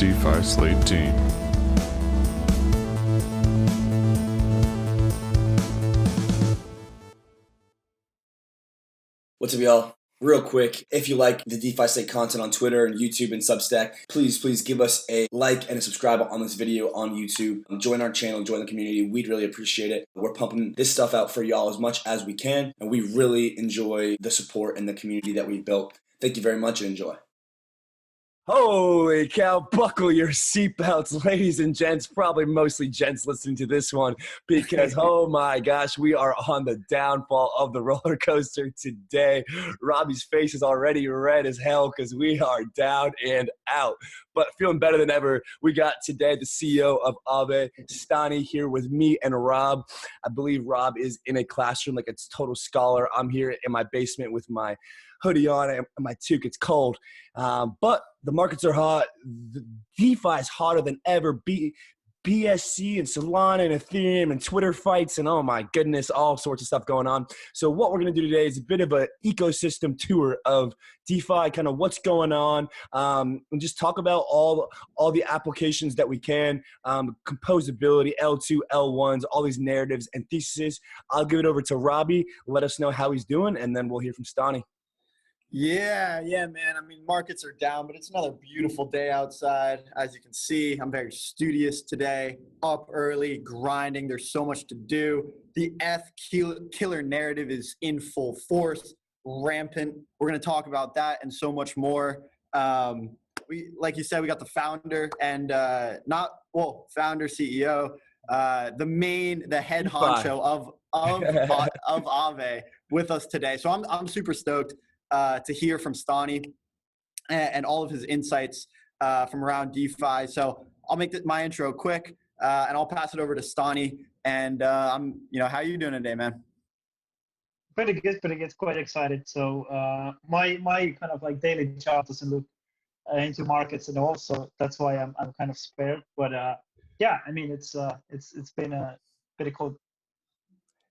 DeFi Slate team. What's up, y'all? Real quick, if you like the DeFi Slate content on Twitter and YouTube and Substack, please give us a like and a subscribe on this video on YouTube. Join our channel, join the community. We'd really appreciate it. We're pumping this stuff out for y'all as much as we can, and we really enjoy the support and the community that we've built. Thank you very much and enjoy. Holy cow, buckle your seatbelts, ladies and gents, probably mostly gents listening to this one, because oh my gosh, we are on the downfall of the roller coaster today. Robbie's face is already red as hell because we are down and out, but feeling better than ever. We got today the CEO of Aave, Stani, here with me and Rob. I believe Rob is in a classroom like a total scholar. I'm here in my basement with my hoodie on and my toque. It's cold, but the markets are hot. The DeFi is hotter than ever. BSC and Solana and Ethereum and Twitter fights and oh my goodness, all sorts of stuff going on. So what we're going to do today is a bit of an ecosystem tour of DeFi, kind of what's going on, and just talk about all the applications that we can, composability, L2, L1s, all these narratives and theses. I'll give it over to Robbie, let us know how he's doing, and then we'll hear from Stani. Yeah, man. I mean, markets are down, but it's another beautiful day outside. As you can see, I'm very studious today, up early, grinding. There's so much to do. The killer narrative is in full force, rampant. We're going to talk about that and so much more. Like you said, we got the founder and founder, CEO, the head honcho of Aave with us today. So I'm super stoked to hear from Stani and all of his insights from around DeFi. So I'll make my intro quick and I'll pass it over to Stani. And how are you doing today, man? Pretty good. Quite excited. So my kind of like daily job doesn't look into markets at all. So that's why I'm kind of spared. But yeah, I mean it's been a pretty cool.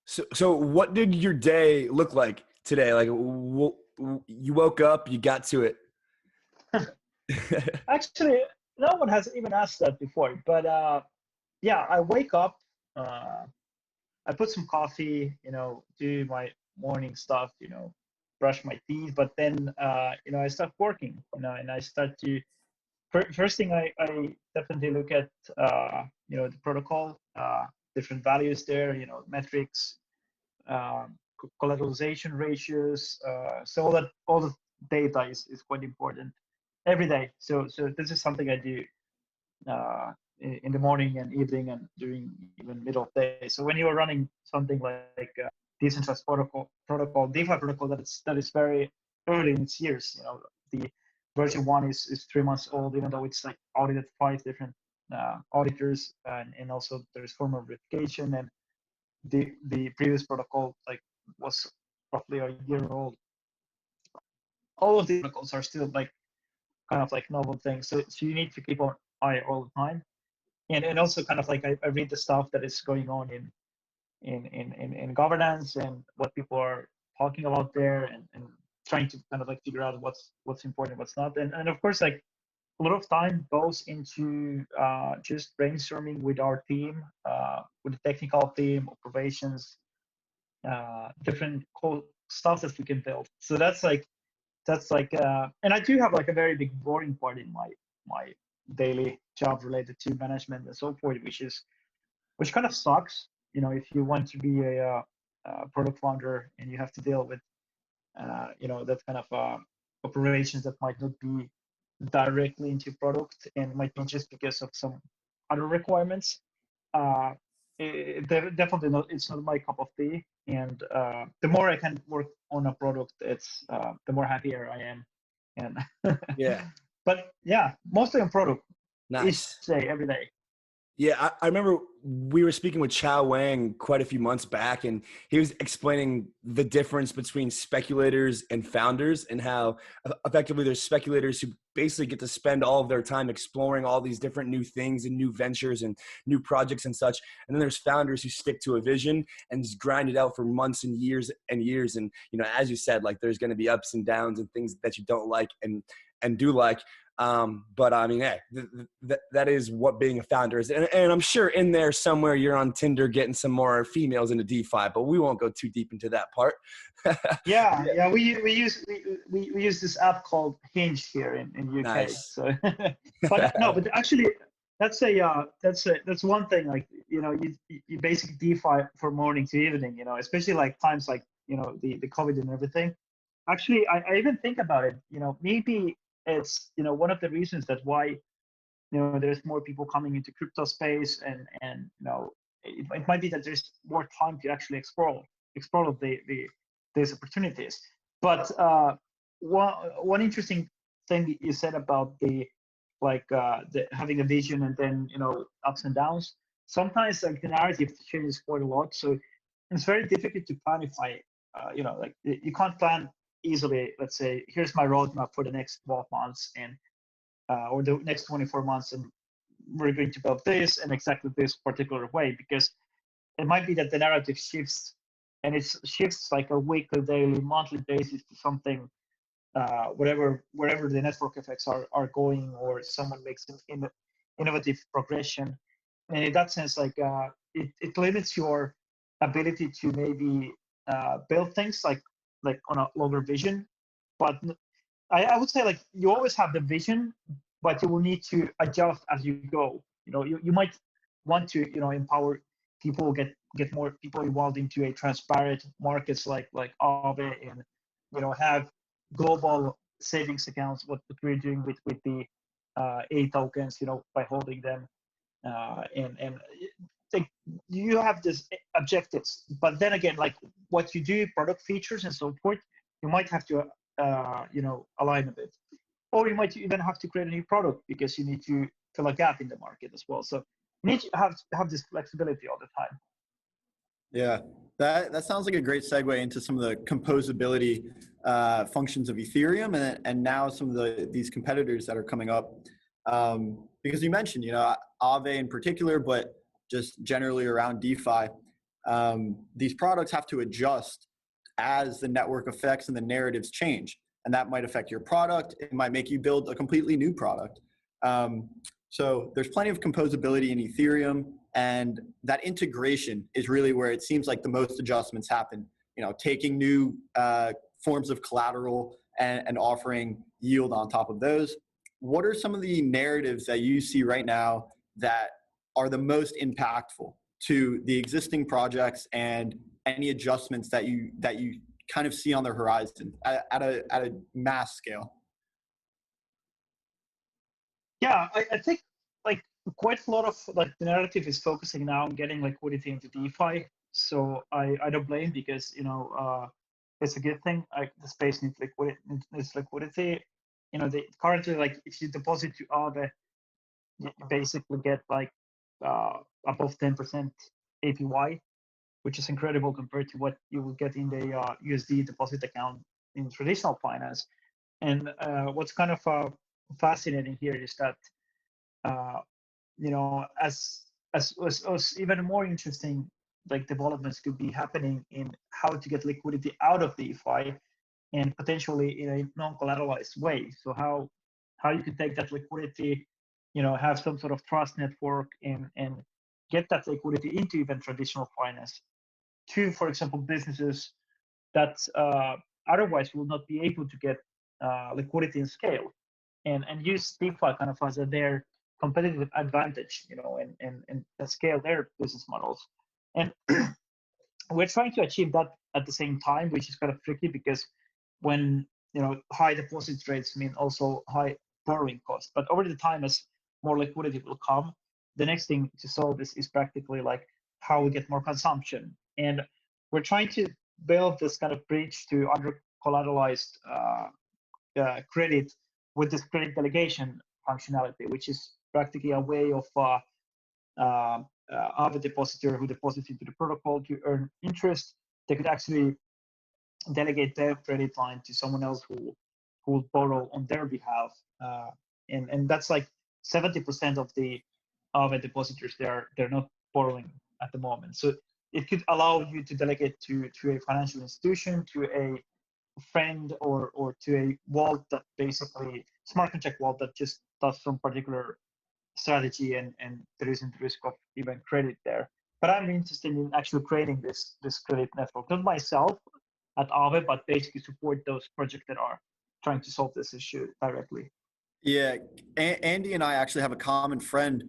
So what did your day look like today? Like you woke up, you got to it. Actually, no one has even asked that before. But yeah, I wake up, I put some coffee, do my morning stuff, brush my teeth. But then, I start working, and I start to. First thing I definitely look at, the protocol, different values there, metrics. Collateralization ratios, so all the data is quite important every day. So this is something I do in the morning and evening and during even middle of the day. So when you are running something like decentralized protocol, DeFi protocol that is very early in its years, the version 1 is 3 months old, even though it's like audited 5 different auditors, and also there's formal verification, and the previous protocol was roughly a year old. All of the protocols are still kind of novel things. So you need to keep an eye all the time. And also kind of I read the stuff that is going on in governance and what people are talking about there, and trying to kind of figure out what's important, what's not. And of course, a lot of time goes into just brainstorming with our team, with the technical team, operations, different cool stuff that we can build. So that's and I do have a very big boring part in my daily job related to management and so forth, which kind of sucks, if you want to be a product founder and you have to deal with that kind of operations that might not be directly into product and might be just because of some other requirements. Definitely not. It's not my cup of tea. And the more I can work on a product, it's the more happier I am. And yeah, but yeah, mostly on product. Nice. Each day, every day. Yeah, I remember we were speaking with Chao Wang quite a few months back, and he was explaining the difference between speculators and founders, and how effectively there's speculators who basically get to spend all of their time exploring all these different new things and new ventures and new projects and such. And then there's founders who stick to a vision and just grind it out for months and years and years. And, as you said, there's going to be ups and downs and things that you don't like and do like. But I mean, hey, that is what being a founder is. And I'm sure in there somewhere you're on Tinder getting some more females into DeFi, but we won't go too deep into that part. Yeah. We use this app called Hinge here in UK. Nice. So, but no, but actually, that's one thing. Like, you know, you basically DeFi from morning to evening. You know, especially like times like, you know, the COVID and everything. Actually, I even think about it. You know, maybe it's, you know, one of the reasons that why, you know, there's more people coming into crypto space, and you know, it might be that there's more time to actually explore these opportunities. But one interesting thing that you said about the having a vision and then, you know, ups and downs. Sometimes like the narrative changes quite a lot, so it's very difficult to planify. You know, like you can't plan easily. Let's say, here's my roadmap for the next 12 months and or the next 24 months, and we're going to build this in exactly this particular way, because it might be that the narrative shifts, and it shifts like a weekly, daily, monthly basis to something, wherever the network effects are going, or someone makes an innovative progression. And in that sense, like it limits your ability to maybe build things like on a longer vision. But I would say, like, you always have the vision, but you will need to adjust as you go. You know, you might want to, you know, empower people, get more people involved into a transparent markets like Aave, and, you know, have global savings accounts, what we're doing with the A tokens, you know, by holding them, and like, you have these objectives. But then again, like what you do, product features and so forth, you might have to you know, align a bit, or you might even have to create a new product because you need to fill a gap in the market as well. So you need to have this flexibility all the time. Yeah, that sounds like a great segue into some of the composability functions of Ethereum, and now some of these competitors that are coming up. Because you mentioned, you know, Aave in particular, but just generally around DeFi, these products have to adjust as the network effects and the narratives change, and that might affect your product. It might make you build a completely new product. So there's plenty of composability in Ethereum, and that integration is really where it seems like the most adjustments happen. You know, taking new forms of collateral and offering yield on top of those. What are some of the narratives that you see right now that are the most impactful to the existing projects, and any adjustments that you kind of see on the horizon at a mass scale? Yeah, I think like quite a lot of like the narrative is focusing now on getting liquidity into DeFi. So I don't blame, because, you know, it's a good thing. Like the space needs liquidity. You know, currently, like if you deposit to Aave, you basically get like above 10% APY, which is incredible compared to what you would get in the USD deposit account in traditional finance. And what's kind of fascinating here is that you know, as even more interesting, like developments could be happening in how to get liquidity out of DeFi, and potentially in a non-collateralized way. So how you can take that liquidity, you know, have some sort of trust network, and get that liquidity into even traditional finance to, for example, businesses that otherwise will not be able to get liquidity and scale, and use DeFi kind of as their competitive advantage, you know, and scale their business models. And we're trying to achieve that at the same time, which is kind of tricky, because when, you know, high deposit rates mean also high borrowing costs. But over the time, as more liquidity will come, the next thing to solve is practically like how we get more consumption. And we're trying to build this kind of bridge to under collateralized credit with this credit delegation functionality, which is practically a way of have a depositor who deposits into the protocol to earn interest. They could actually delegate their credit line to someone else who will borrow on their behalf, and that's like 70% of the depositors. They're not borrowing at the moment, so it could allow you to delegate to a financial institution, to a friend or to a wallet that basically smart contract wallet that just does some particular strategy and there isn't risk of even credit there. But I'm interested in actually creating this credit network, not myself at Aave, but basically support those projects that are trying to solve this issue directly. Yeah, Andy and I actually have a common friend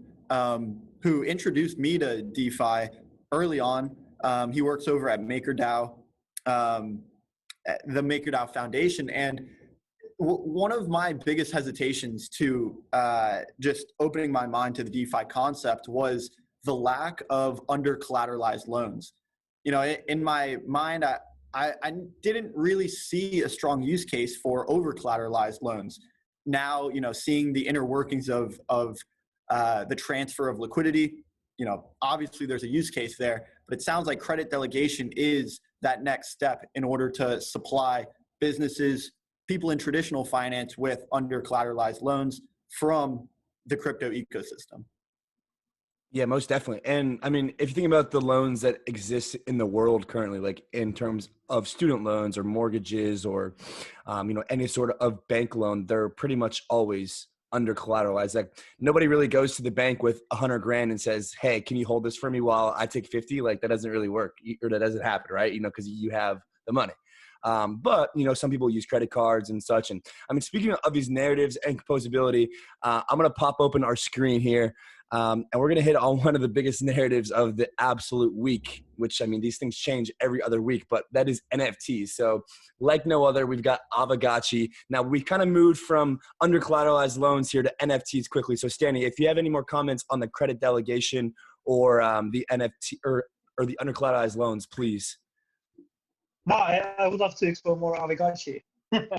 who introduced me to DeFi early on. He works over at MakerDAO, the MakerDAO Foundation, and one of my biggest hesitations to just opening my mind to the DeFi concept was the lack of under collateralized loans. You know, in my mind, I didn't really see a strong use case for over collateralized loans. Now, you know, seeing the inner workings of the transfer of liquidity, you know, obviously there's a use case there, but it sounds like credit delegation is that next step in order to supply businesses, people in traditional finance with under collateralized loans from the crypto ecosystem. Yeah, most definitely. And I mean, if you think about the loans that exist in the world currently, like in terms of student loans or mortgages or, you know, any sort of bank loan, they're pretty much always under collateralized. Like nobody really goes to the bank with $100,000 and says, "Hey, can you hold this for me while I take 50?" Like that doesn't really work, or that doesn't happen, right? You know, because you have the money. But you know, some people use credit cards and such. And I mean, speaking of these narratives and composability, I'm gonna pop open our screen here. And we're going to hit on one of the biggest narratives of the absolute week, which, I mean, these things change every other week, but that is NFTs. So like no other, we've got Aave. Now, we kind of moved from under collateralized loans here to NFTs quickly. So Stani, if you have any more comments on the credit delegation or the NFT or the under collateralized loans, please. No, I would love to explore more Aave.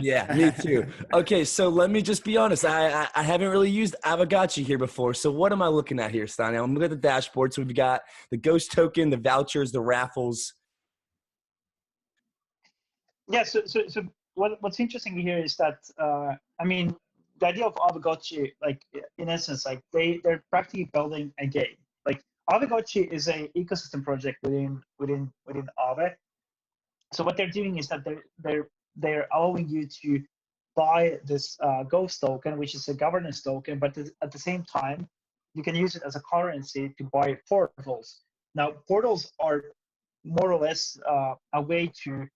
Yeah, me too. Okay, so let me just be honest. I haven't really used Aave here before. So what am I looking at here, Stani? I'm looking at the dashboard. So we've got the ghost token, the vouchers, the raffles. Yeah. So what's interesting here is that I mean, the idea of Aave, like in essence, like they're practically building a game. Like Aave is a ecosystem project within Aave. So what they're doing is that they're allowing you to buy this ghost token, which is a governance token, but at the same time, you can use it as a currency to buy portals. Now, portals are more or less a way to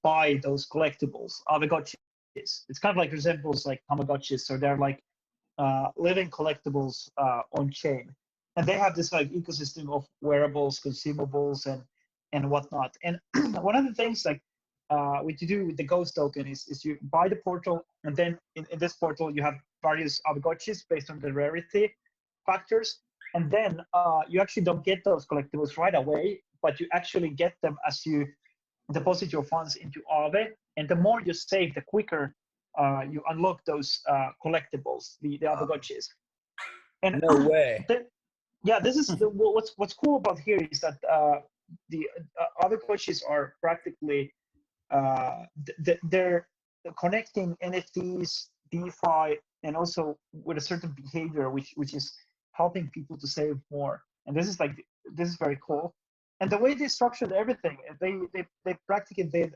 buy those collectibles. Aave it's kind of like resembles like Tamagotchis, so they're like living collectibles on chain, and they have this like ecosystem of wearables, consumables, and whatnot. And one of the things like what you do with the ghost token is you buy the portal, and then in this portal you have various Aave based on the rarity factors, and then you actually don't get those collectibles right away, but you actually get them as you deposit your funds into Aave, and the more you save, the quicker you unlock those collectibles, the Aave. And No way. yeah, this is what's cool about here is that the Aave are practically they're connecting NFTs, DeFi, and also with a certain behavior, which is helping people to save more. And this is very cool. And the way they structured everything, they practically did.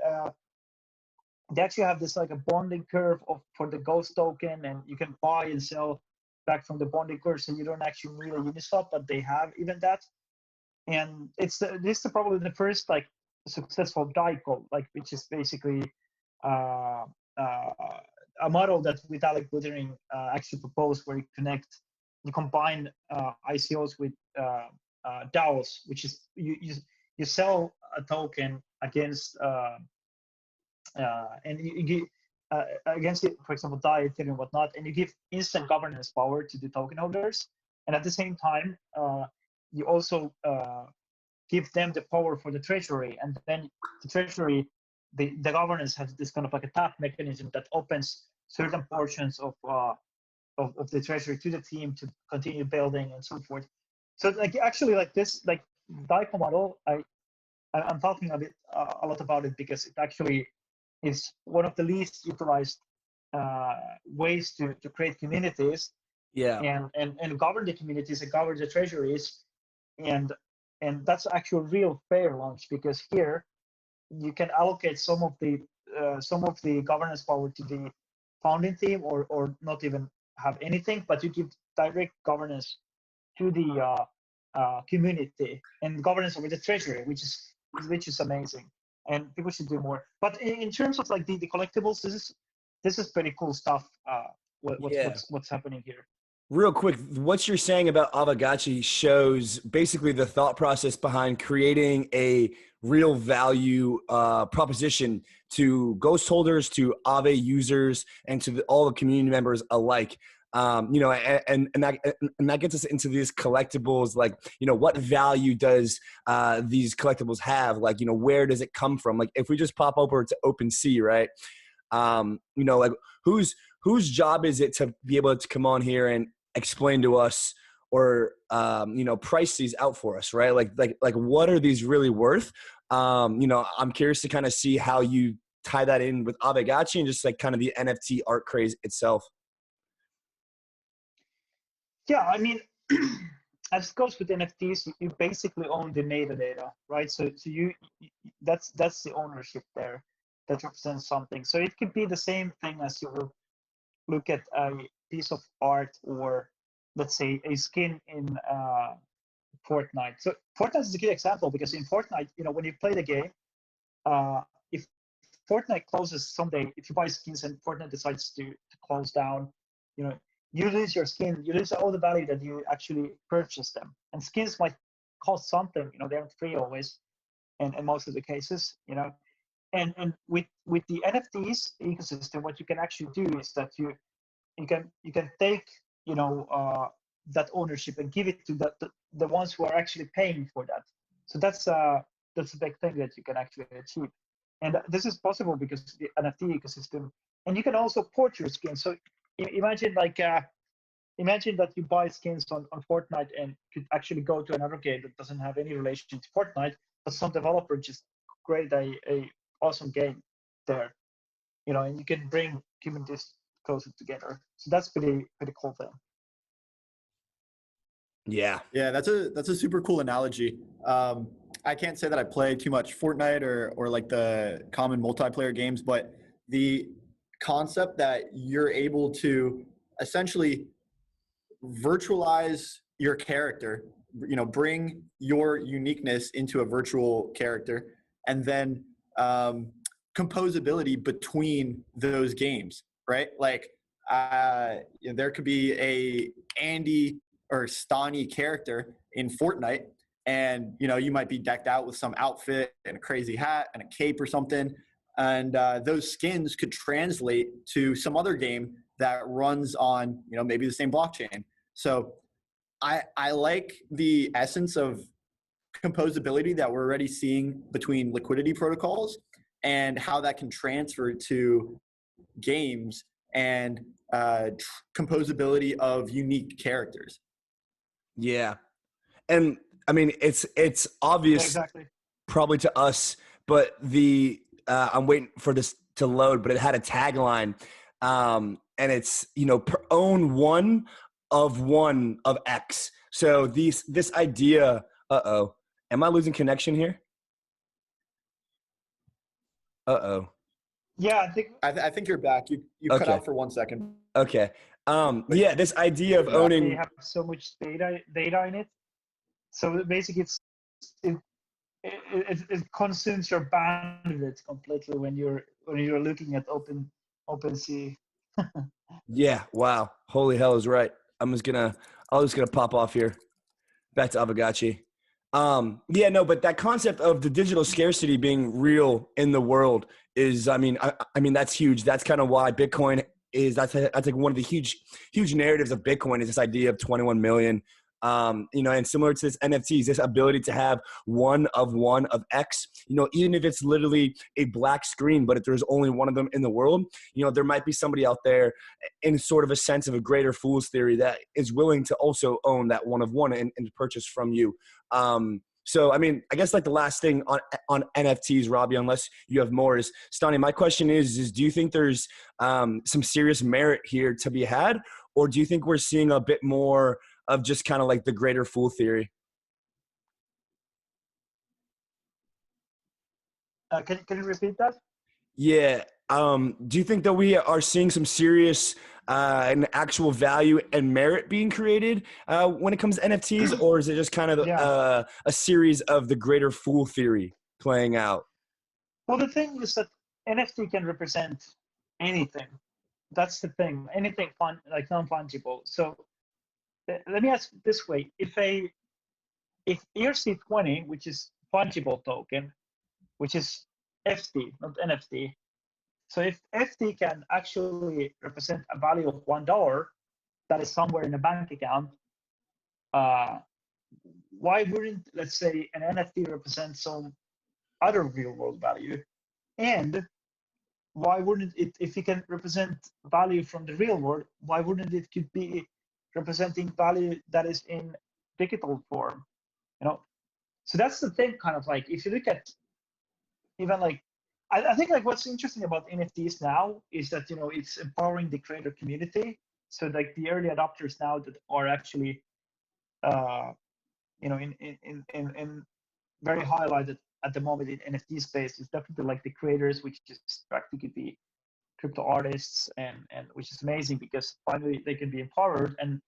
They actually have this like a bonding curve for the ghost token, and you can buy and sell back from the bonding curve, so you don't actually need a Uniswap, but they have even that. And this is probably the first like successful DICO, like which is basically a model that Vitalik Buterin actually proposed, where you combine ICOs with DAOs, which is you sell a token against and you give against it, for example, DAI, Ethereum, and whatnot, and you give instant governance power to the token holders, and at the same time, you also give them the power for the treasury, and then the treasury, the governance has this kind of like a tap mechanism that opens certain portions of the treasury to the team to continue building and so forth. So like actually like this like DICO model, I'm talking a lot about it because it actually is one of the least utilized ways to create communities, and govern the communities and govern the treasuries, and that's actually a real fair launch, because here you can allocate some of the some of the governance power to the founding team, or not even have anything, but you give direct governance to the community and governance over the treasury, which is amazing, and people should do more. But in terms of like the collectibles, this is pretty cool stuff. What's happening here? Real quick, what you're saying about Aave shows basically the thought process behind creating a real value proposition to Ghost holders, to Aave users, and to all the community members alike. You know, and that gets us into these collectibles. Like, you know, what value does these collectibles have? Like, you know, where does it come from? Like, if we just pop over to OpenSea, right? You know, like whose job is it to be able to come on here and explain to us, or you know, price these out for us, right? Like what are these really worth? You know, I'm curious to kind of see how you tie that in with Aave and just like kind of the NFT art craze itself. Yeah, I mean, as it goes with NFTs, you basically own the metadata, right? So you that's the ownership there that represents something. So it could be the same thing as you will look at a piece of art, or let's say a skin in Fortnite. So Fortnite is a good example, because in Fortnite, you know, when you play the game, if Fortnite closes someday, if you buy skins and Fortnite decides to close down, you know, you lose your skin, you lose all the value that you actually purchased them. And skins might cost something, you know, they aren't free always, and in most of the cases, you know. And with the NFTs ecosystem, what you can actually do is that you can take, you know, that ownership and give it to the ones who are actually paying for that. So that's a big thing that you can actually achieve. And this is possible because of the NFT ecosystem. And you can also port your skins. So imagine imagine that you buy skins on Fortnite and could actually go to another game that doesn't have any relation to Fortnite, but some developer just create a awesome game there, you know, and you can bring communities closer together. So that's pretty cool thing. Yeah. Yeah, that's a super cool analogy. I can't say that I play too much Fortnite or like the common multiplayer games, but the concept that you're able to essentially virtualize your character, you know, bring your uniqueness into a virtual character, and then composability between those games, right? Like you know, there could be a Andy or Stani character in Fortnite, and you know, you might be decked out with some outfit and a crazy hat and a cape or something, and those skins could translate to some other game that runs on, you know, maybe the same blockchain. So I like the essence of composability that we're already seeing between liquidity protocols, and how that can transfer to games and composability of unique characters. Yeah. And I mean, it's obvious, Exactly. probably to us, but I'm waiting for this to load, but it had a tagline, and it's, you know, own one of X. So this idea, am I losing connection here? Yeah, I think you're back. You cut Okay. out for 1 second. Okay. Yeah, this idea of owning. they have so much data in it. So basically, it consumes your bandwidth completely when you're looking at OpenSea. Yeah. Wow. Holy hell is right. I'll just gonna pop off here. Back to Aave. Yeah, no, but that concept of the digital scarcity being real in the world is, I mean, that's huge. That's kind of why Bitcoin is, that's like one of the huge narratives of Bitcoin is this idea of 21 million. You know, and similar to this NFTs, this ability to have one of X, you know, even if it's literally a black screen, but if there's only one of them in the world, you know, there might be somebody out there in sort of a sense of a greater fool's theory that is willing to also own that one of one and purchase from you. So, I mean, I guess like the last thing on NFTs, Robbie, unless you have more, is Stani, my question is do you think there's some serious merit here to be had, or do you think we're seeing a bit more of just kind of like the greater fool theory? Can you repeat that? Yeah. Do you think that we are seeing some serious and actual value and merit being created when it comes to NFTs, or is it just kind of Yeah. a series of the greater fool theory playing out? Well, the thing is that NFT can represent anything. That's the thing. Anything fun, like non-fungible. So let me ask this way: if ERC20, which is fungible token, which is FT, not NFT. So if FT can actually represent a value of $1 that is somewhere in a bank account, uh, why wouldn't, let's say, an NFT represent some other real world value? And why wouldn't it, if it can represent value from the real world, why wouldn't it could be representing value that is in digital form? You know, so that's the thing. Kind of like if you look at even like I think like what's interesting about NFTs now is that it's empowering the creator community. So like the early adopters now that are actually uh, in very highlighted at the moment in NFT space is definitely like the creators, which is practically the crypto artists, and which is amazing because finally they can be empowered and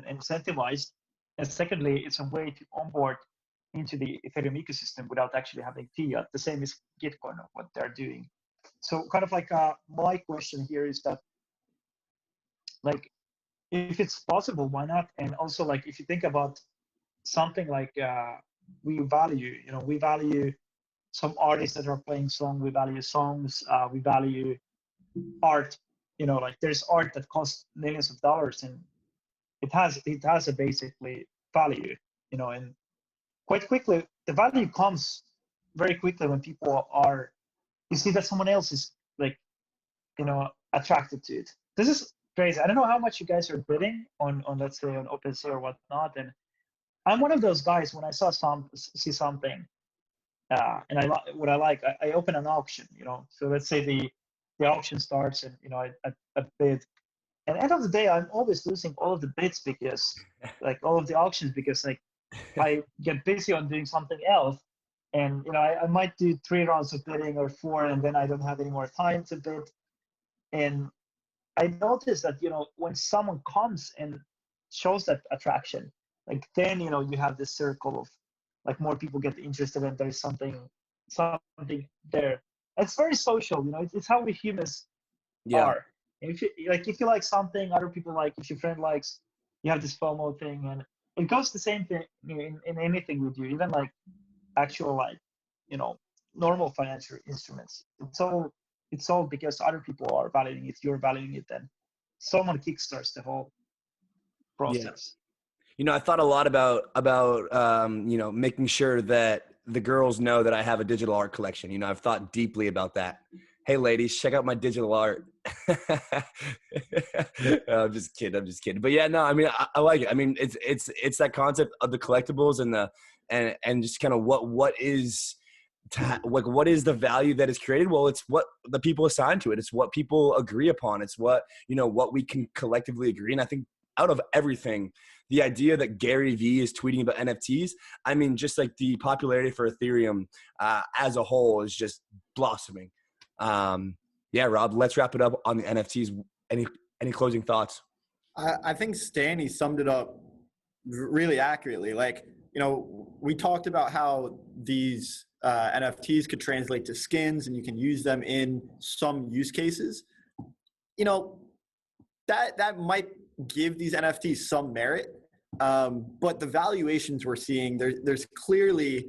incentivized. And secondly, it's a way to onboard into the Ethereum ecosystem without actually having fiat. The same is Gitcoin, what they're doing. So kind of like my question here is that like if it's possible, why not? And also like if you think about something like we value some artists that are playing song, we value songs, we value art. Like there's art that costs millions of dollars and it has a basically value, and quite quickly the value comes very quickly when people are you see that someone else is like attracted to it. This is crazy. I don't know how much you guys are bidding on let's say on OpenSea or whatnot, and I'm one of those guys when I see something and what I like, I open an auction, so let's say the auction starts and I bid. And at the end of the day, I'm always losing all of the bids because like all of the auctions because like I get busy on doing something else. And I might do 3 rounds of bidding or 4, and then I don't have any more time to bid. And I noticed that when someone comes and shows that attraction, like then you have this circle of like more people get interested and there's something there. It's very social, it's how we humans Yeah. are. And if you like something other people like, if your friend likes, you have this FOMO thing, and it goes the same thing in anything we do, even like actual like normal financial instruments. It's all because other people are valuing it, you're valuing it, and someone kickstarts the whole Yeah. process. I thought a lot about making sure that the girls know that I have a digital art collection. I've thought deeply about that. Hey, ladies, check out my digital art. I'm just kidding. But yeah, no, I mean, I like it. I mean, it's that concept of the collectibles and just kind of what is what is the value that is created? Well, it's what the people assign to it. It's what people agree upon. It's what we can collectively agree. And I think out of everything, the idea that Gary Vee is tweeting about NFTs, I mean, just like the popularity for Ethereum as a whole is just blossoming. Yeah, Rob, let's wrap it up on the NFTs. Any closing thoughts? I think Stani summed it up really accurately. Like, we talked about how these NFTs could translate to skins and you can use them in some use cases. That might give these NFTs some merit, but the valuations we're seeing, there's clearly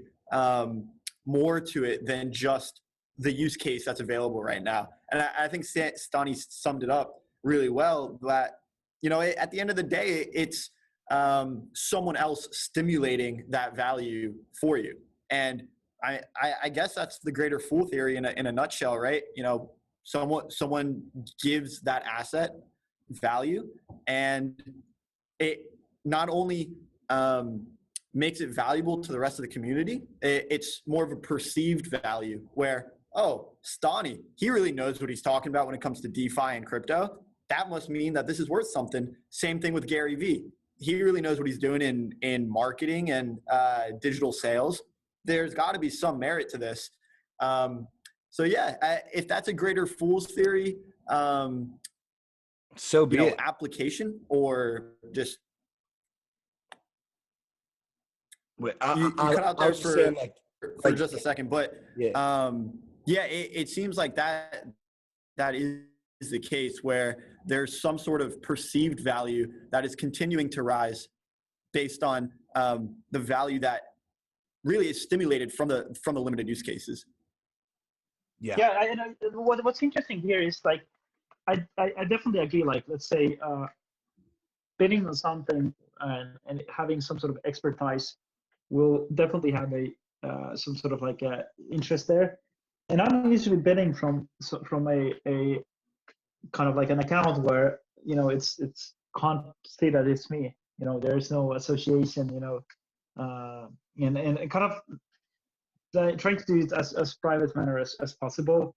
more to it than just the use case that's available right now. And I think Stani summed it up really well that, at the end of the day, it's someone else stimulating that value for you. And I guess that's the greater fool theory in a nutshell, right? Someone gives that asset value, and it not only makes it valuable to the rest of the community, it's more of a perceived value where, oh, Stani, he really knows what he's talking about when it comes to DeFi and crypto. That must mean that this is worth something. Same thing with Gary Vee. He really knows what he's doing in marketing and digital sales. There's got to be some merit to this. So yeah, if that's a greater fool's theory, So be it. application, or just Wait, you cut out I there was just saying, for just a second, but yeah. yeah, it seems like that is the case where there's some sort of perceived value that is continuing to rise based on the value that really is stimulated from the limited use cases. Yeah. Yeah, what's interesting here is like, I definitely agree. Like, let's say bidding on something and having some sort of expertise will definitely have a some sort of like a interest there. And I'm usually bidding from a kind of like an account where it's can't say that it's me. There is no association. And kind of trying to do it as private manner as possible.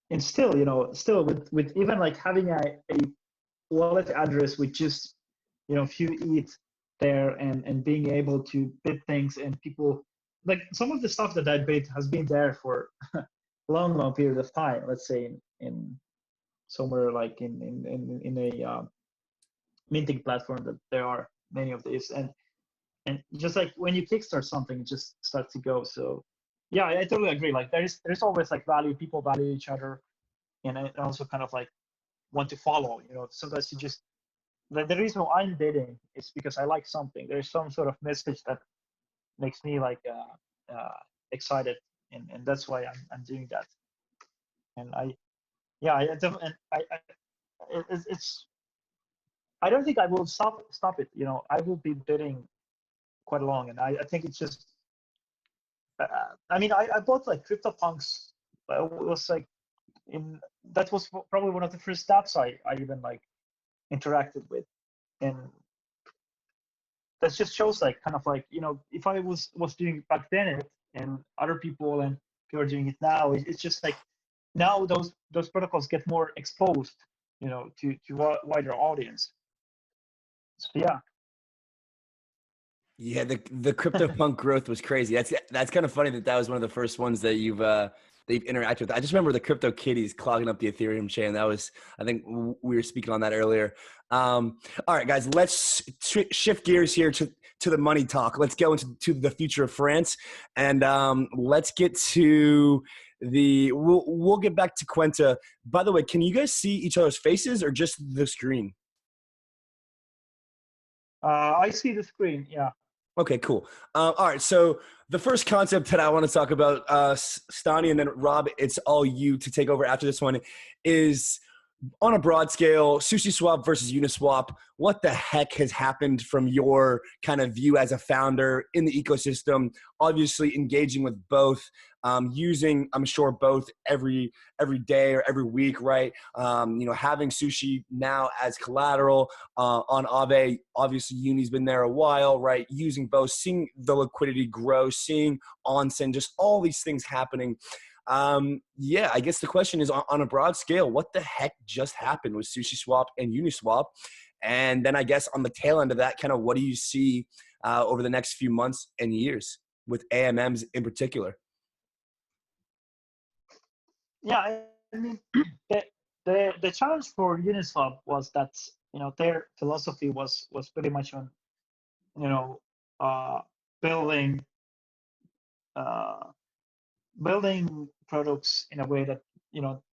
And still, still with even like having a wallet address with just few ETH there, and being able to bid things, and people like some of the stuff that I bid has been there for a long period of time. Let's say in somewhere like in a minting platform, that there are many of these, and just like when you kickstart something, it just starts to go. So yeah, I totally agree. Like there's always like value. People value each other, and I also kind of like want to follow. Sometimes you just the reason why I'm bidding is because I like something. There's some sort of message that makes me like excited, and that's why I'm doing that. And it's I don't think I will stop it. I will be bidding quite long, and I think it's just. I mean, I bought like CryptoPunks. It was like that was probably one of the first apps I even like interacted with, and that just shows like kind of like if I was doing it back then, and other people and people are doing it now, it's just like now those protocols get more exposed, to wider audience. So yeah. Yeah, the CryptoPunk growth was crazy. That's kind of funny that was one of the first ones that you've interacted with. I just remember the crypto kitties clogging up the Ethereum chain. That was, I think we were speaking on that earlier. All right, guys, let's shift gears here to the money talk. Let's go into the future of France, and let's get to we'll get back to Quenta. By the way, can you guys see each other's faces or just the screen? I see the screen. Yeah. Okay, cool. All right, so the first concept that I want to talk about, Stani, and then Rob, it's all you to take over after this one, is on a broad scale, SushiSwap versus Uniswap. What the heck has happened from your kind of view as a founder in the ecosystem? Obviously, engaging with both, using, I'm sure, both every day or every week, right? Having Sushi now as collateral on Aave. Obviously, Uni's been there a while, right? Using both, seeing the liquidity grow, seeing onsen, just all these things happening. I guess the question is on a broad scale, what the heck just happened with SushiSwap and Uniswap? And then I guess on the tail end of that, kind of what do you see over the next few months and years with AMMs in particular? Yeah, I mean, the challenge for Uniswap was that their philosophy was pretty much on building building products in a way that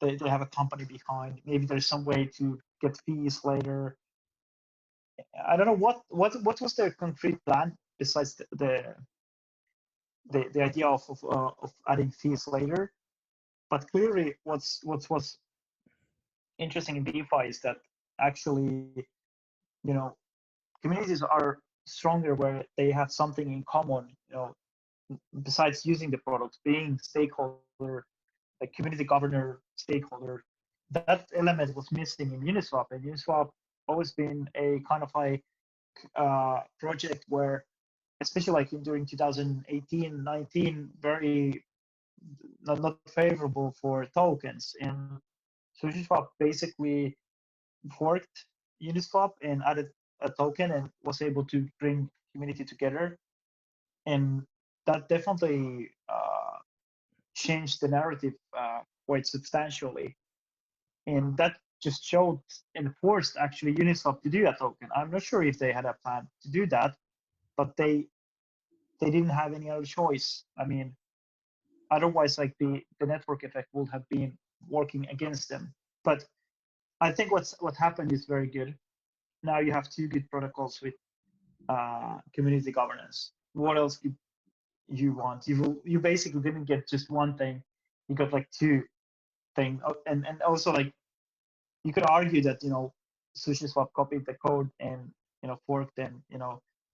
they have a company behind. Maybe there's some way to get fees later. I don't know what was their concrete plan besides the idea of adding fees later. But clearly, what's interesting in DeFi is that actually, communities are stronger where they have something in common. Besides using the products, being stakeholder, like community governor, stakeholder, that element was missing in Uniswap. And Uniswap always been a kind of a project where, especially like during 2018, 19, very not favorable for tokens. And SushiSwap basically forked Uniswap and added a token and was able to bring community together. And that definitely changed the narrative quite substantially, and that just showed and forced actually Uniswap to do a token. I'm not sure if they had a plan to do that, but they didn't have any other choice. I mean, otherwise, like the network effect would have been working against them. But I think what happened is very good. Now you have two good protocols with community governance. What else could you want? You basically didn't get just one thing. You got like two things, and also like you could argue that SushiSwap copied the code and forked, and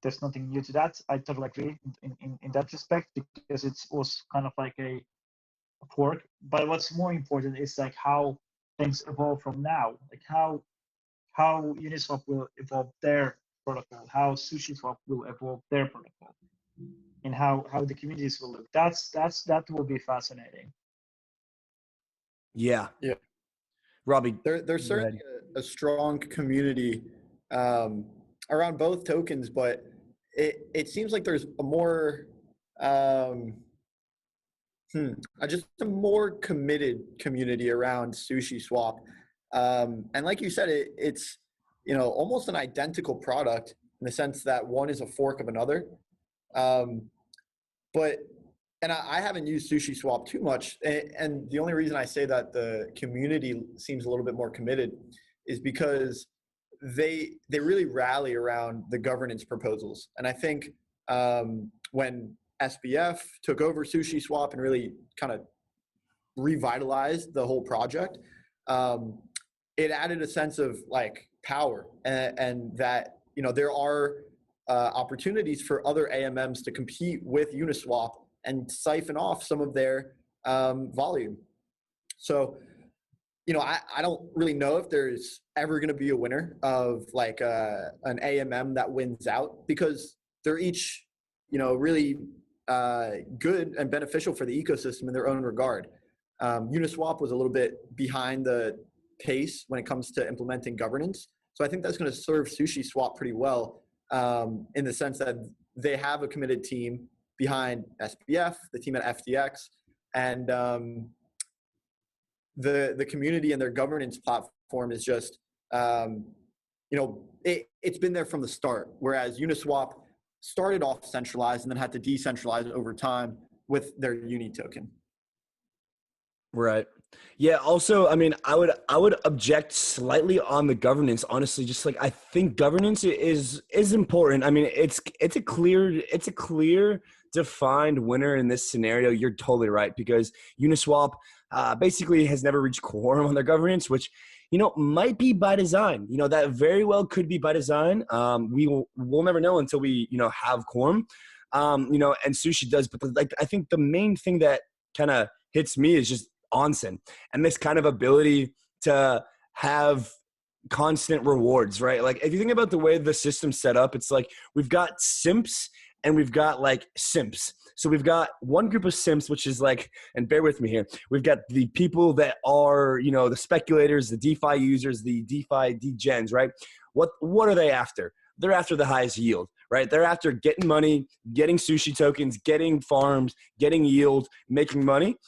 there's nothing new to that. I totally agree in that respect, because it was kind of like a fork. But what's more important is like how things evolve from now, like how Uniswap will evolve their protocol, how SushiSwap will evolve their protocol, and how the communities will look. That will be fascinating. Yeah. Yeah. Robbie, There's certainly a strong community around both tokens, but it seems like there's a more just a more committed community around SushiSwap. And like you said, it's almost an identical product in the sense that one is a fork of another. But I haven't used SushiSwap too much, and the only reason I say that the community seems a little bit more committed is because they really rally around the governance proposals. And I think when SBF took over SushiSwap and really kind of revitalized the whole project, it added a sense of like power, and that there are opportunities for other AMMs to compete with Uniswap and siphon off some of their volume. So, I don't really know if there's ever going to be a winner of like an AMM that wins out, because they're each, really good and beneficial for the ecosystem in their own regard. Uniswap was a little bit behind the pace when it comes to implementing governance. So I think that's going to serve SushiSwap pretty well, in the sense that they have a committed team behind SBF, the team at FTX, and the community and their governance platform is just, it's been there from the start. Whereas Uniswap started off centralized and then had to decentralize over time with their Uni token. Right. Yeah. Also, I mean, I would object slightly on the governance. Honestly, just like I think governance is important. I mean, it's a clear defined winner in this scenario. You're totally right, because Uniswap basically has never reached quorum on their governance, which might be by design. That very well could be by design. We'll never know until we have quorum. And Sushi does, but like I think the main thing that kind of hits me is just onsen and this kind of ability to have constant rewards, right? Like if you think about the way the system's set up, it's like we've got simps and we've got like simps. So we've got one group of simps, which is like, and bear with me here, we've got the people that are, the speculators, the DeFi users, the DeFi degens, right? What are they after? They're after the highest yield, right? They're after getting money, getting sushi tokens, getting farms, getting yield, making money.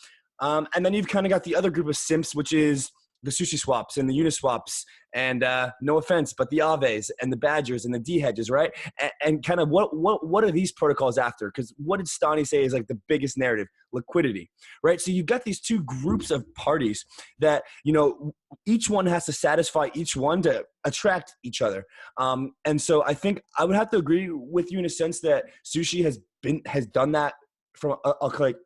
And then you've kind of got the other group of simps, which is the sushi swaps and the uniswaps and no offense, but the Aaves and the Badgers and the D-hedges, right? And kind of what are these protocols after? Because what did Stani say is like the biggest narrative? Liquidity, right? So you've got these two groups of parties that, each one has to satisfy each one to attract each other. And so I think I would have to agree with you in a sense that sushi has done that from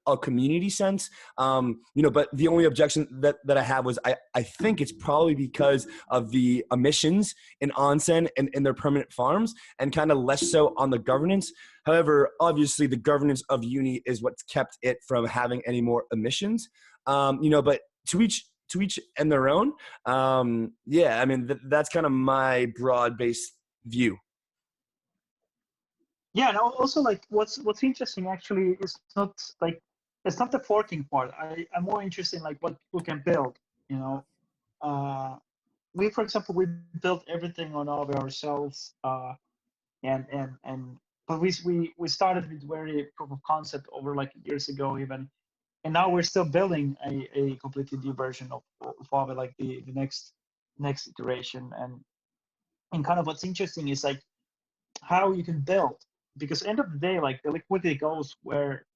a community sense, but the only objection that I have was I think it's probably because of the emissions in onsen and in their permanent farms, and kind of less so on the governance. However, obviously the governance of Uni is what's kept it from having any more emissions. But to each and their own. Yeah, I mean that's kind of my broad-based view. Yeah, and also like what's interesting actually is not like it's not the forking part. I'm more interested in like what we can build. We, for example, we built everything on Aave ourselves, but we started with very proof of concept over like years ago even, now we're still building a completely new version of Aave, like the next iteration. And kind of what's interesting is like how you can build, because end of the day, like the liquidity goes where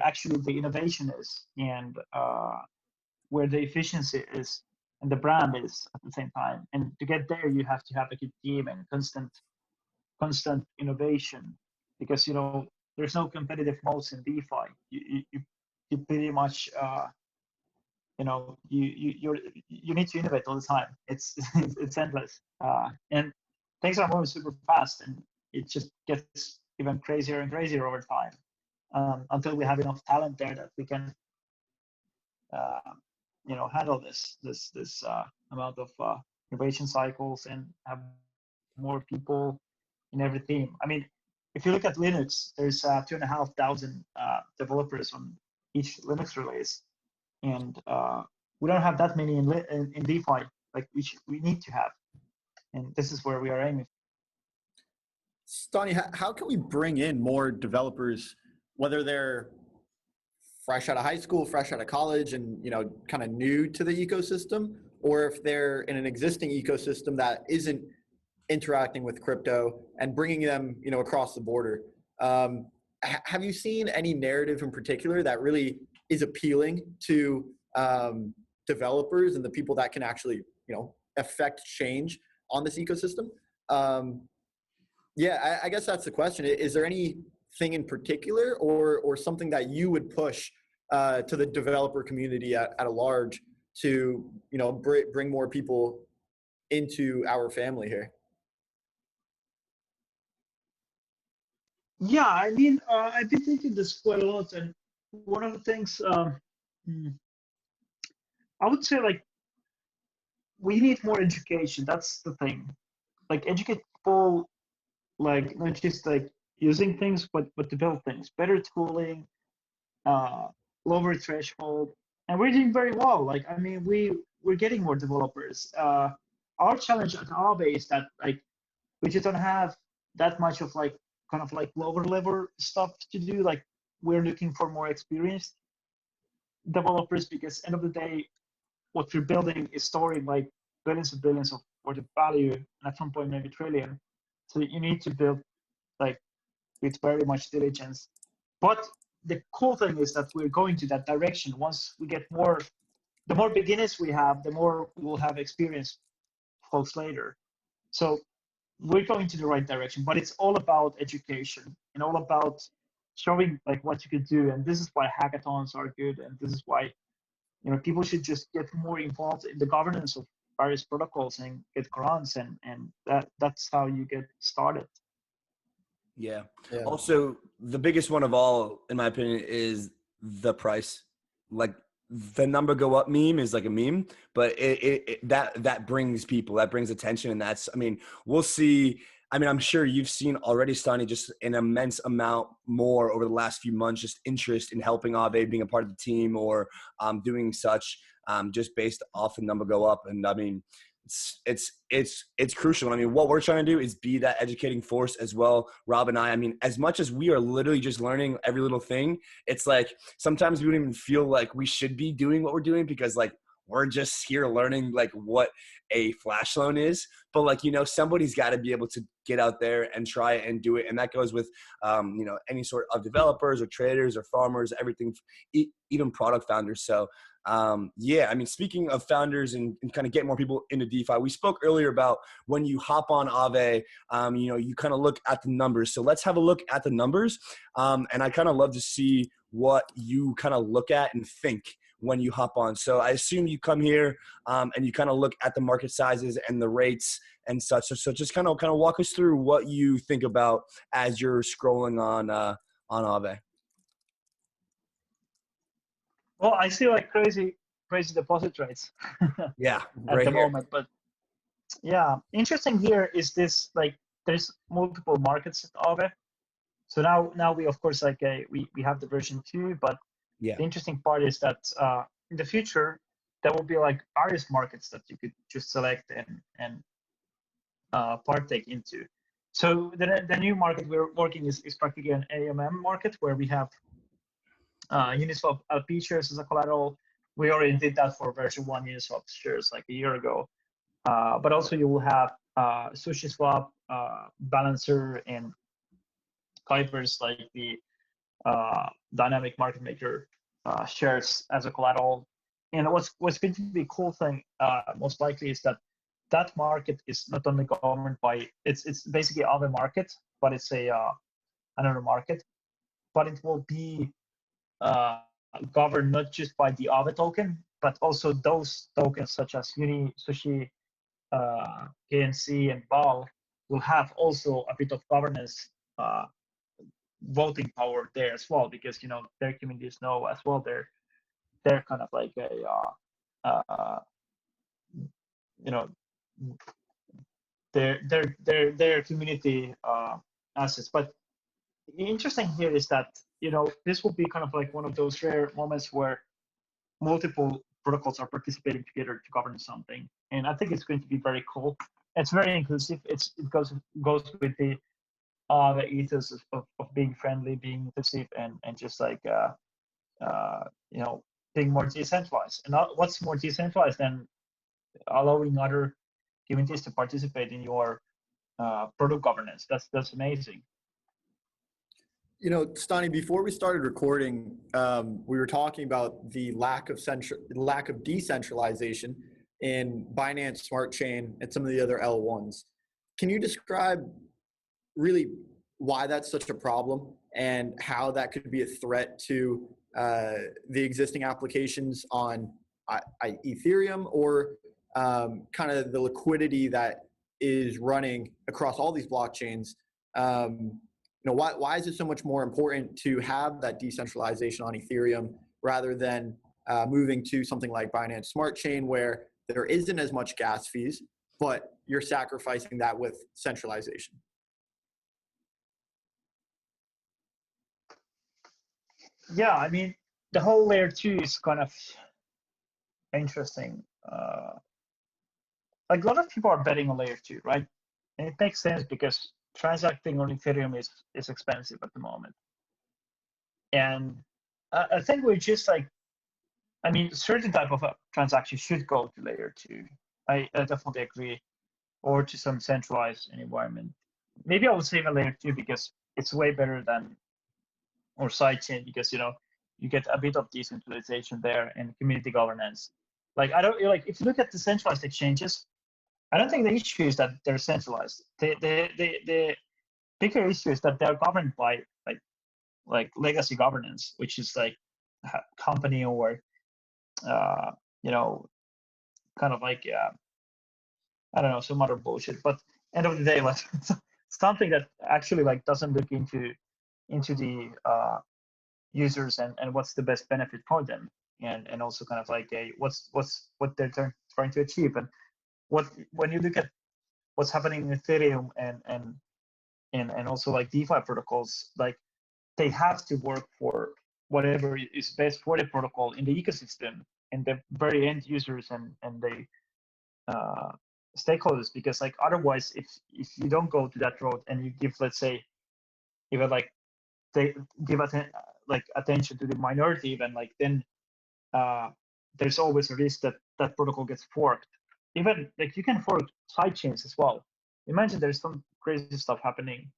actually the innovation is, and where the efficiency is, and the brand is at the same time. And to get there, you have to have a good team and constant innovation, because there's no competitive modes in DeFi. You pretty much you need to innovate all the time. It's endless, and things are moving super fast, and it just gets even crazier and crazier over time, until we have enough talent there that we can handle this amount of innovation cycles and have more people in every team. I mean, if you look at Linux, there's 2,500 developers on each Linux release, and we don't have that many in DeFi, like we need to have, and this is where we are aiming. Stani, how can we bring in more developers, whether they're fresh out of high school, fresh out of college, and kind of new to the ecosystem, or if they're in an existing ecosystem that isn't interacting with crypto, and bringing them across the border? Have you seen any narrative in particular that really is appealing to developers and the people that can actually affect change on this ecosystem? I guess that's the question. Is there anything in particular, or something that you would push to the developer community at a large to bring more people into our family here? Yeah, I mean, I've been thinking this quite a lot, and one of the things I would say, like, we need more education. That's the thing. Like, educate people, like, not just like using things, but to build things. Better tooling, lower threshold, and we're doing very well. Like, I mean, we're getting more developers. Our challenge at Aave is that, like, we just don't have that much of like kind of like lower level stuff to do. Like, we're looking for more experienced developers, because end of the day, what we're building is storing like billions of billions of worth of value, and at some point maybe trillion. So you need to build like with very much diligence. But the cool thing is that we're going to that direction. Once we get the more beginners we have, the more we will have experienced folks later. So we're going to the right direction, but it's all about education and all about showing like what you could do. And this is why hackathons are good, and this is why people should just get more involved in the governance of various protocols and get grants, and that's how you get started. Yeah. Also, the biggest one of all, in my opinion, is the price. Like, the number go up meme is like a meme, but that brings people, that brings attention, and that's, I mean, we'll see. I mean, I'm sure you've seen already, Stani, just an immense amount more over the last few months, just interest in helping Aave, being a part of the team, or doing such, just based off the number go up. And I mean, it's crucial. I mean, what we're trying to do is be that educating force as well. Rob and I mean, as much as we are literally just learning every little thing, it's like sometimes we don't even feel like we should be doing what we're doing, because like we're just here learning like what a flash loan is. But like, somebody's got to be able to get out there and try and do it. And that goes with, any sort of developers or traders or farmers, everything, even product founders. So I mean, speaking of founders and kind of get more people into DeFi, we spoke earlier about when you hop on Aave, you kind of look at the numbers. So let's have a look at the numbers. And I kind of love to see what you kind of look at and think when you hop on. So I assume you come here and you kind of look at the market sizes and the rates and such. So just kind of walk us through what you think about as you're scrolling on Aave. Well, I see like crazy deposit rates. Yeah, at the moment. But yeah, interesting here is this, like, there's multiple markets at Aave. So now we of course like we have the version 2, but the interesting part is that in the future there will be like various markets that you could just select and partake into. So the new market we're working is practically an AMM market, where we have Uniswap LP shares as a collateral. We already did that for version 1 Uniswap shares like a year ago. But also you will have SushiSwap, Balancer, and Kuipers, like the dynamic market maker shares as a collateral. And what's going to be a cool thing, most likely, is that that market is not only governed by it's basically Aave market, but it's a another market, but it will be governed not just by the Aave token, but also those tokens such as Uni, Sushi, KNC, and BAL will have also a bit of governance voting power there as well, because their communities know as well they're kind of like you know their community assets. But interesting here is that this will be kind of like one of those rare moments where multiple protocols are participating together to govern something, and I think it's going to be very cool. It's very inclusive. It goes with the ethos of being friendly, being inclusive, and just like being more decentralized. And what's more decentralized than allowing other communities to participate in your product governance? That's amazing. Stani, before we started recording, we were talking about the lack of decentralization in Binance Smart Chain and some of the other L1s. Can you describe really why that's such a problem and how that could be a threat to the existing applications on Ethereum, or kind of the liquidity that is running across all these blockchains? Why is it so much more important to have that decentralization on Ethereum rather than moving to something like Binance Smart Chain, where there isn't as much gas fees, but you're sacrificing that with centralization? Yeah, I mean, the whole layer 2 is kind of interesting. Like a lot of people are betting on layer 2, right? And it makes sense because transacting on Ethereum is expensive at the moment. And I think we're just like, I mean, certain type of a transaction should go to layer 2. I definitely agree, or to some centralized environment. Maybe I would say a layer 2 because it's way better than, or sidechain, because you get a bit of decentralization there and community governance. Like if you look at the centralized exchanges, I don't think the issue is that they're centralized. The bigger issue is that they're governed by like legacy governance, which is like company or kind of like I don't know, some other bullshit. But end of the day, like something that actually like doesn't look into the users and what's the best benefit for them, and also kind of like what they're trying to achieve. And when you look at what's happening in Ethereum and also like DeFi protocols, like they have to work for whatever is best for the protocol in the ecosystem and the very end users and the stakeholders. Because like otherwise, if you don't go to that road and you give, let's say, even like they give attention to the minority, even like then there's always a risk that that protocol gets forked. Even like you can fork sidechains as well. Imagine there's some crazy stuff happening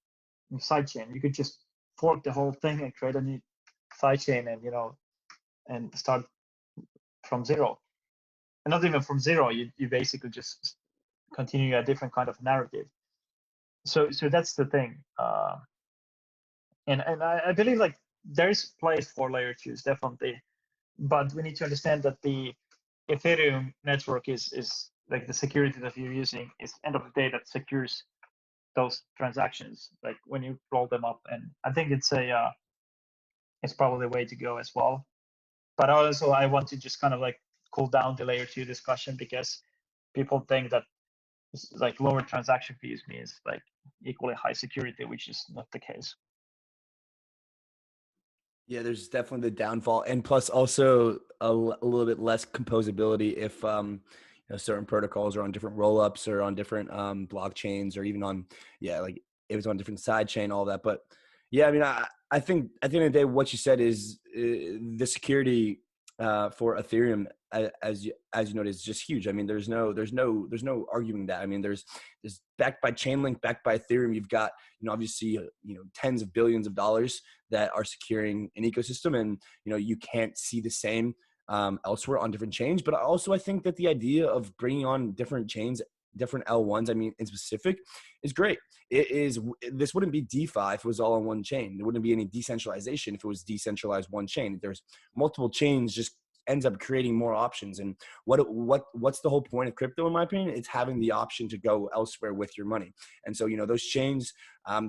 in sidechain. You could just fork the whole thing and create a new sidechain and start from zero. And not even from zero, you basically just continue a different kind of narrative. So that's the thing. And I believe like there's place for layer 2s, definitely. But we need to understand that the Ethereum network is like the security that you're using is end of the day that secures those transactions, like when you roll them up. And I think it's probably the way to go as well. But also I want to just kind of like cool down the layer 2 discussion, because people think that like lower transaction fees means like equally high security, which is not the case. Yeah, there's definitely the downfall, and plus also a little bit less composability if certain protocols are on different rollups or on different blockchains, or even on like if it's on different side chain, all that. But yeah, I mean, I I think at the end of the day, what you said is the security for Ethereum, as you noted, is just huge. I mean, there's no arguing that. I mean, there's backed by Chainlink, backed by Ethereum. You've got, obviously, tens of billions of dollars that are securing an ecosystem, and you can't see the same elsewhere on different chains. But also, I think that the idea of bringing on different chains, different L1s, I mean, in specific, is great. This wouldn't be DeFi if it was all on one chain. There wouldn't be any decentralization if it was decentralized one chain. If there's multiple chains, just ends up creating more options. And what's the whole point of crypto, in my opinion? It's having the option to go elsewhere with your money. And so, those chains,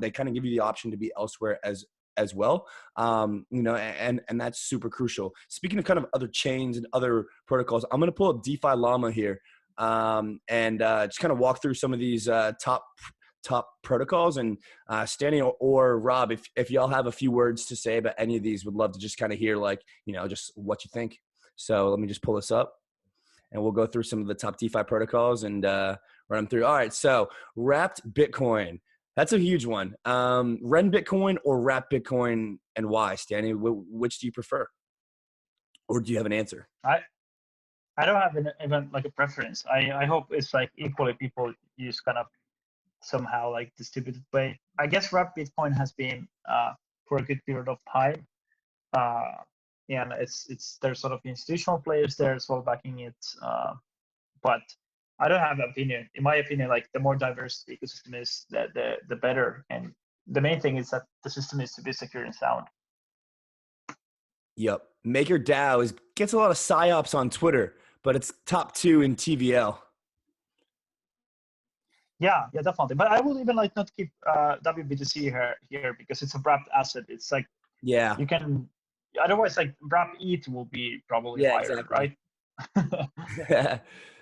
they kind of give you the option to be elsewhere as well. And that's super crucial. Speaking of kind of other chains and other protocols, I'm going to pull up DeFi Llama here and just kind of walk through some of these top protocols. And Stani or Rob, if y'all have a few words to say about any of these, would love to just kind of hear, just what you think. So let me just pull this up, and we'll go through some of the top DeFi protocols and run them through. All right, so wrapped Bitcoin. That's a huge one. Ren Bitcoin or wrapped Bitcoin, and why, Stani? Which do you prefer? Or do you have an answer? I don't have even like a preference. I hope it's like equally people use kind of somehow like distributed way. I guess wrapped Bitcoin has been for a good period of time. And there's sort of institutional players there as well backing it. But I don't have an opinion. In my opinion, like the more diverse the ecosystem is, the better. And the main thing is that the system is to be secure and sound. Yep. MakerDAO gets a lot of psyops on Twitter, but it's top 2 in TVL. Yeah, definitely. But I would even like not keep WBTC here because it's a wrapped asset. It's like, yeah, you can, otherwise like wrapped ETH will be probably higher, exactly. Right?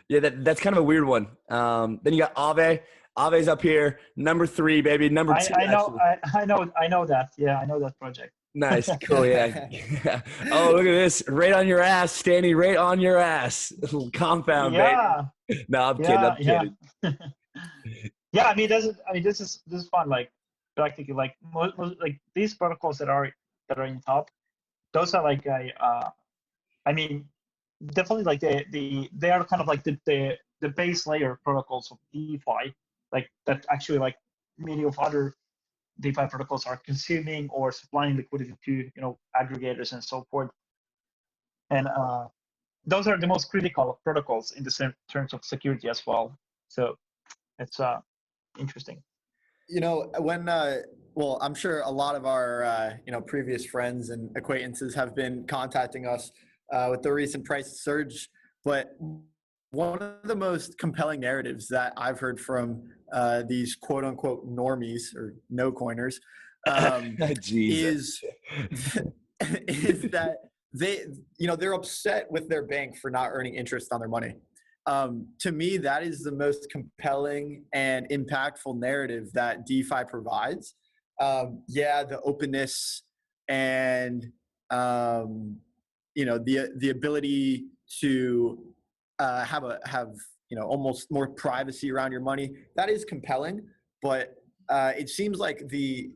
Yeah, that's kind of a weird one. Then you got Aave. Aave's up here, number 3, baby. Number 2. I know that. Yeah, I know that project. Nice, cool, yeah. Oh, look at this! Right on your ass, Stani. Right on your ass. Compound, baby. No, I'm kidding. Yeah, I mean, this is fun. Like, practically, like most like these protocols that are in top, those are like I mean, definitely like they are kind of like the base layer protocols of DeFi, like that actually like many of other DeFi protocols are consuming or supplying liquidity to aggregators and so forth. And those are the most critical protocols in the same terms of security as well. So it's interesting. When well, I'm sure a lot of our previous friends and acquaintances have been contacting us with the recent price surge, but one of the most compelling narratives that I've heard from these quote unquote normies or no coiners is that they're upset with their bank for not earning interest on their money. To me, that is the most compelling and impactful narrative that DeFi provides. The openness and the ability to have almost more privacy around your money, that is compelling. But it seems like the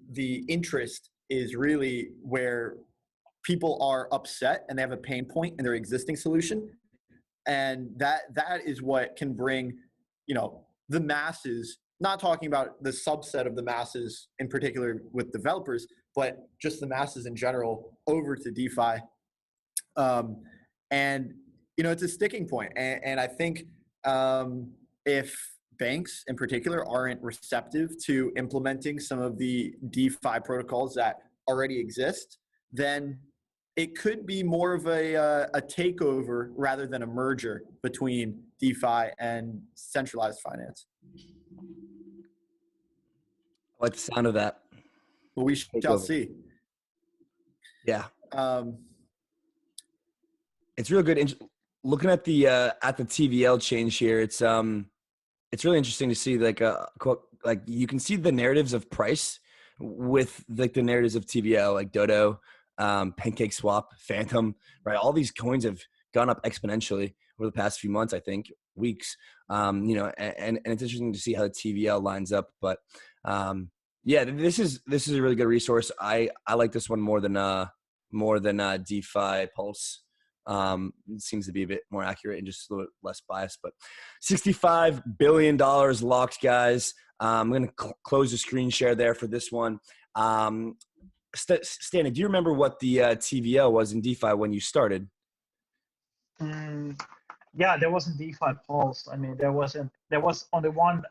interest is really where people are upset and they have a pain point in their existing solution. And that is what can bring, the masses, not talking about the subset of the masses in particular with developers, but just the masses in general over to DeFi. It's a sticking point. And I think if banks in particular aren't receptive to implementing some of the DeFi protocols that already exist, then it could be more of a takeover rather than a merger between DeFi and centralized finance. I like the sound of that. Well, we shall see. Yeah. It's real good. Looking at the TVL change here, it's really interesting to see like you can see the narratives of price with like the narratives of TVL, like Dodo, Pancake Swap, Phantom, right? All these coins have gone up exponentially over the past few months, I think, weeks. And it's interesting to see how the TVL lines up. But Yeah, this is a really good resource. I like this one more than DeFi Pulse. It seems to be a bit more accurate and just a little less biased. But $65 billion locked, guys. I'm gonna close the screen share there for this one. Stani, do you remember what the TVL was in DeFi when you started? Yeah, there wasn't DeFi Pulse. I mean, there was only one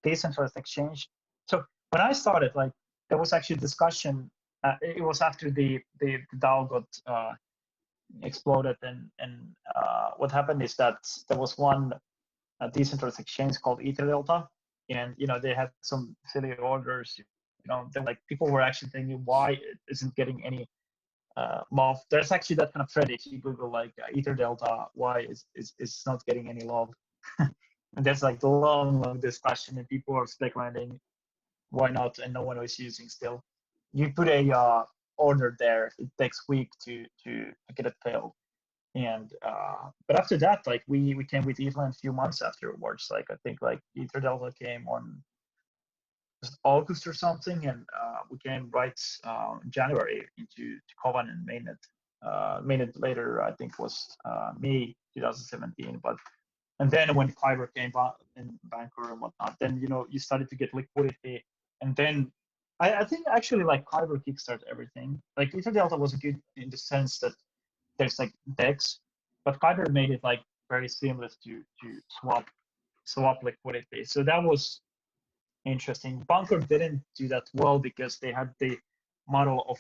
decentralized exchange. So when I started, like, there was actually discussion. It was after the DAO got exploded, and what happened is that there was one decentralized exchange called EtherDelta, and they had some silly orders. Like, people were actually thinking, why it isn't getting any love. There's actually that kind of thread. If you Google like EtherDelta, why is not getting any love? And there's like long discussion, and people are speculating why not, and no one is using still. You put a order there, it takes a week to get it filled. And but after that, like, we came with Etherland a few months afterwards. Like, I think like EtherDelta came on August or something, and we came right in January into Kovan and mainnet later, I think was May 2017. And then when Kyber came in Banker and whatnot, then you started to get liquidity, and then I think actually like Kyber kickstarted everything. Like, EtherDelta was good in the sense that there's like DEX, but Kyber made it like very seamless to swap liquidity. So that was interesting. Bunker didn't do that well because they had the model of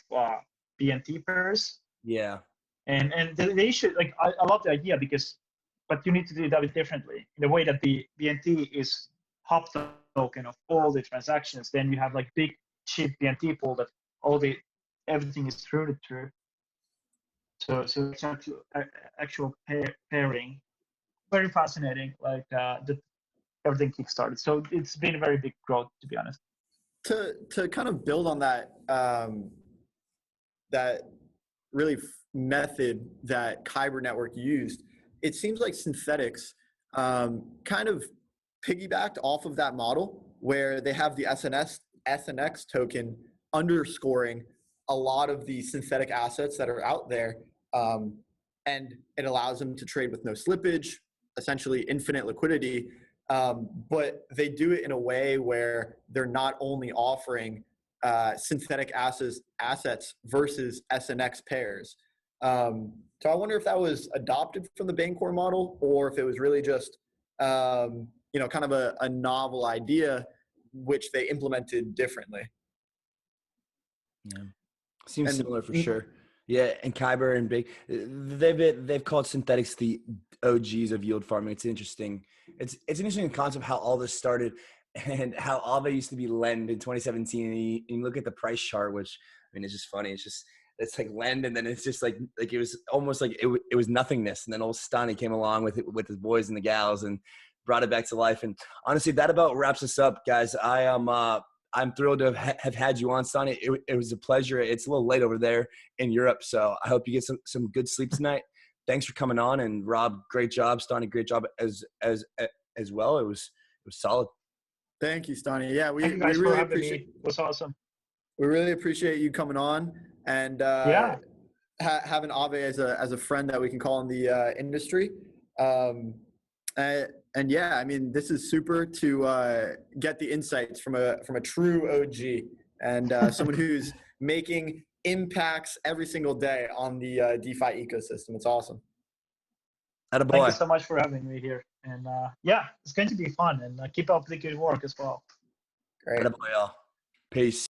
BNT pairs. Yeah. And they should, like, I love the idea but you need to do that differently. In the way that the BNT is hop token of all the transactions, then you have like big cheap BNT pool that everything is routed through. So it's actual pairing. Very fascinating. Like everything kickstarted. So it's been a very big growth, to be honest. To kind of build on that, that really method that Kyber network used, it seems like synthetics kind of piggybacked off of that model, where they have the SNX token underscoring a lot of the synthetic assets that are out there, and it allows them to trade with no slippage, essentially infinite liquidity. But they do it in a way where they're not only offering synthetic assets versus SNX pairs. So I wonder if that was adopted from the Bancor model, or if it was really just kind of a novel idea which they implemented differently. Yeah, seems similar for sure. Yeah, and Kyber and Big, they've called synthetics the OGs of yield farming. It's interesting. It's an interesting concept how all this started, and how Aave used to be Lend in 2017. And you look at the price chart, which, I mean, it's just funny. It's like Lend, and then it's just like it was almost like it was nothingness. And then old Stani came along with his boys and the gals and brought it back to life. And honestly, that about wraps us up, guys. I'm thrilled to have had you on, Stani. It was a pleasure. It's a little late over there in Europe, so I hope you get some good sleep tonight. Thanks for coming on, and Rob, great job. Stani, great job as well. It was solid. Thank you, Stani. Yeah, we really appreciate it. It was awesome. We really appreciate you coming on, and having Aave as a friend that we can call in the industry. And yeah, I mean, this is super to get the insights from a true OG, and someone who's making impacts every single day on the DeFi ecosystem. It's awesome. Attaboy. Thank you so much for having me here. And yeah, it's going to be fun, and keep up the good work as well. Great. Attaboy, y'all. Peace.